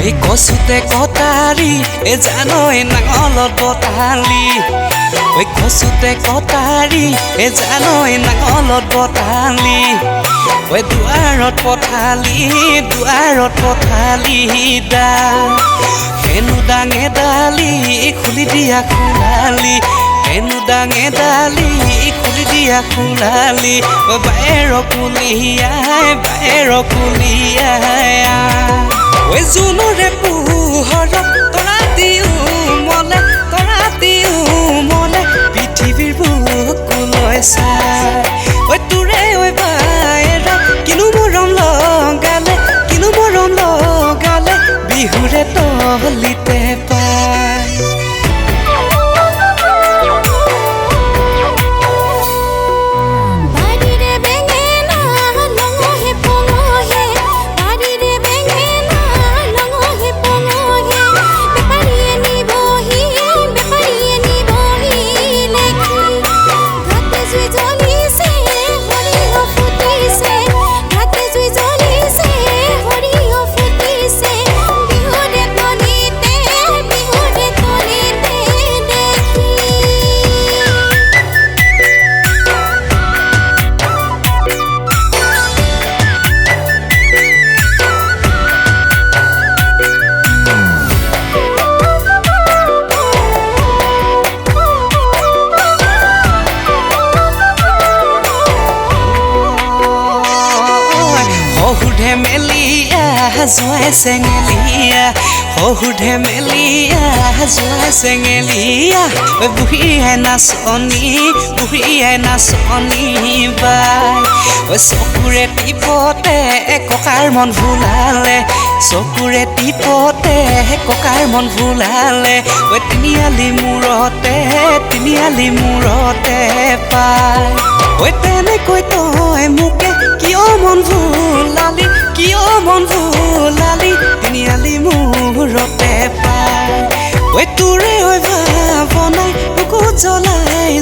এই কচুতে কটাৰী এ জানৈ নাঙলত বতালি ঐ কচুতে কটাৰী এ জানৈ নাঙলত বতালি ঐ দুৱাৰত পঠালি দা হেনু ডাঙে ডালি খুলি দিয়া খোলালি হেনু ডাঙে ডালি খুলি দিয়া খোলালি ঐ বায়েৰ কুলিয়াই ঐ জোনৰে পোহৰত তৰা দিও মলে পৃথিৱীৰ বুকুলৈ চাই ঐ তোৰে ঐ বায়েৰা কিনো মৰম লগালে বিহুৰে তলিতে পাই জোৱাই চেঙেলীয়া সহুধে মেলিয়া জোৱাই চেঙেলীয়া ঐ বুঢ়ীয়াই নাচনি বাই ঐ চকুৰে টিপতে ককাৰ মন ভুলালে ঐ তিনিআলি মূৰতে পাই ঐ তেনেকৈ তই মোকে কিয় মন ভুলালি তিনিআলি মূৰতে পাই ঐ তোৰে ঐ ভাৱনাই বুকু জ্বলাই